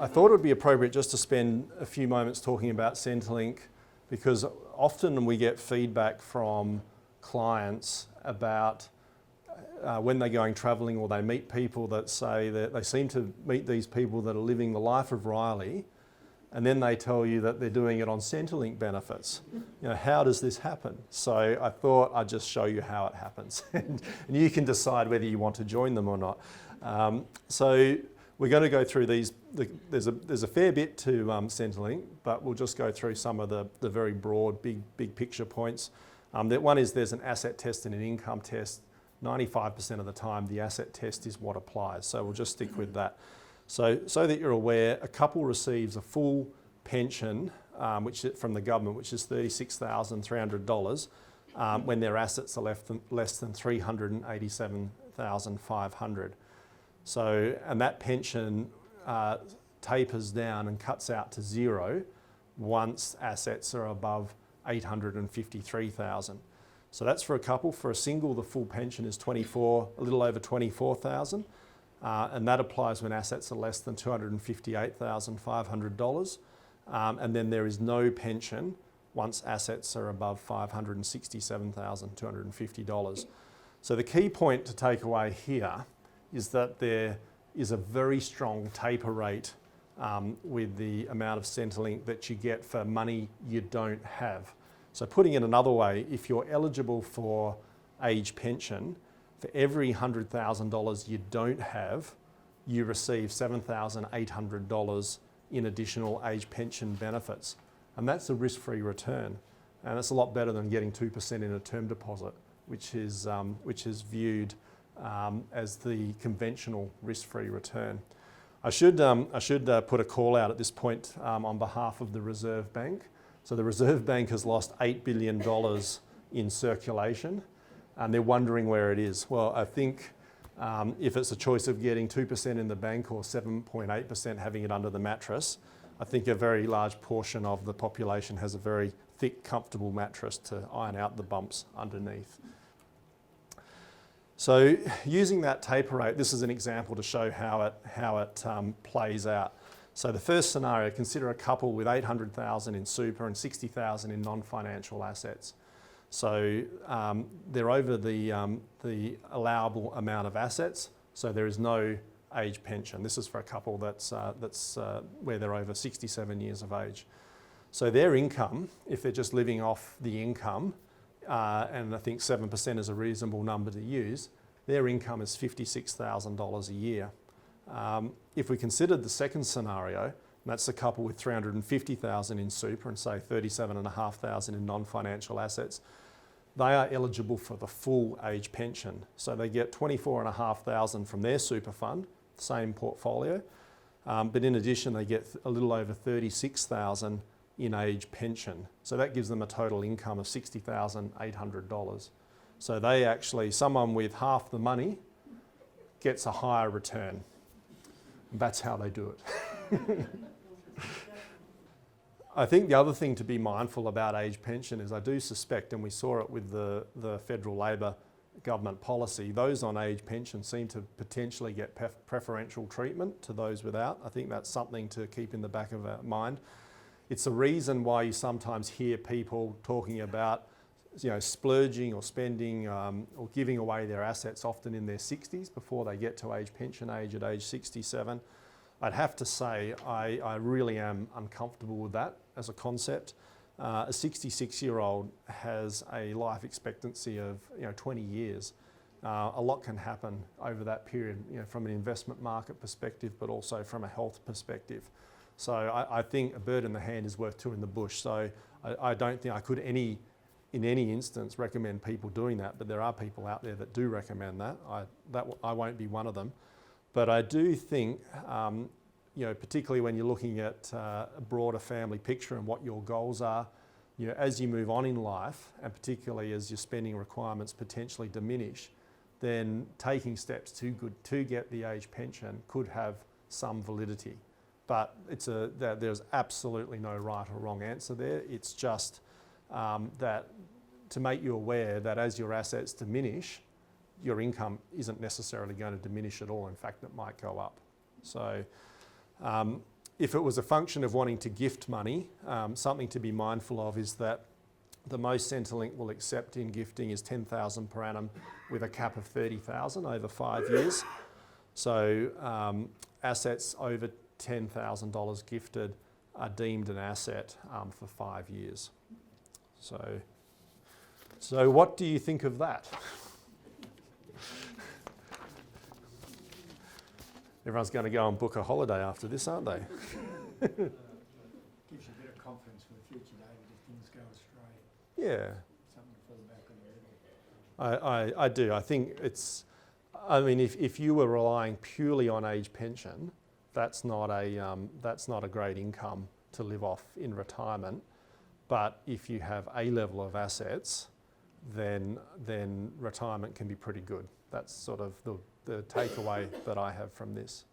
I thought it would be appropriate just to spend a few moments talking about Centrelink, because often we get feedback from clients about when they're going travelling or they meet people that say that they seem to meet these people that are living the life of Riley, and then they tell you that they're doing it on Centrelink benefits. How does this happen? So I thought I'd just show you how it happens, and you can decide whether you want to join them or not. So we're going to go through these. There's a fair bit to Centrelink, but we'll just go through some of the very broad, big picture points. That one is there's an asset test and an income test. 95% of the time, the asset test is what applies. So we'll just stick with that. So that you're aware, a couple receives a full pension, from the government, which is $36,300, when their assets are less than $387,500. So, and that pension tapers down and cuts out to zero once assets are above $853,000. So that's for a couple. For a single, the full pension is a little over $24,000, and that applies when assets are less than $258,500. And then there is no pension once assets are above $567,250. So the key point to take away here is that there is a very strong taper rate with the amount of Centrelink that you get for money you don't have. So putting it another way, if you're eligible for age pension, for every $100,000 you don't have, you receive $7,800 in additional age pension benefits. And that's a risk-free return. And it's a lot better than getting 2% in a term deposit, which is viewed as the conventional risk-free return. I should put a call out at this point on behalf of the Reserve Bank. So the Reserve Bank has lost $8 billion in circulation, and they're wondering where it is. Well, I think if it's a choice of getting 2% in the bank or 7.8% having it under the mattress, I think a very large portion of the population has a very thick, comfortable mattress to iron out the bumps underneath. So using that taper rate, this is an example to show how it plays out. So the first scenario, consider a couple with $800,000 in super and $60,000 in non-financial assets. So they're over the allowable amount of assets, so there is no age pension. This is for a couple that's where they're over 67 years of age. So their income, if they're just living off the income, and I think 7% is a reasonable number to use, their income is $56,000 a year. If we considered the second scenario, and that's a couple with $350,000 in super and say $37,500 in non-financial assets, they are eligible for the full age pension. So they get $24,500 from their super fund, same portfolio, but in addition they get a little over $36,000 in age pension. So that gives them a total income of $60,800. So they actually, someone with half the money gets a higher return. That's how they do it. I think the other thing to be mindful about age pension is I do suspect, and we saw it with the federal Labor government policy, those on age pension seem to potentially get preferential treatment to those without. I think that's something to keep in the back of our mind. It's a reason why you sometimes hear people talking about splurging or spending or giving away their assets often in their 60s before they get to age pension age at age 67. I'd have to say I really am uncomfortable with that as a concept. A 66-year-old has a life expectancy of 20 years. A lot can happen over that period, from an investment market perspective, but also from a health perspective. So I think a bird in the hand is worth two in the bush. So I don't think I could in any instance recommend people doing that, but there are people out there that do recommend that. I won't be one of them. But I do think, particularly when you're looking at a broader family picture and what your goals are, as you move on in life, and particularly as your spending requirements potentially diminish, then taking steps to get the age pension could have some validity. But there's absolutely no right or wrong answer there. It's just that to make you aware that as your assets diminish, your income isn't necessarily going to diminish at all. In fact, it might go up. So if it was a function of wanting to gift money, something to be mindful of is that the most Centrelink will accept in gifting is 10,000 per annum with a cap of 30,000 over 5 years. So assets over $10,000 gifted are deemed an asset for 5 years. So what do you think of that? Everyone's going to go and book a holiday after this, aren't they? Gives you a bit of confidence for the future, David, if things go astray. Yeah. Something to fall back on the middle. I do. I think it's, I mean, if you were relying purely on age pension, that's not a great income to live off in retirement. But if you have a level of assets, then retirement can be pretty good. That's sort of the takeaway that I have from this.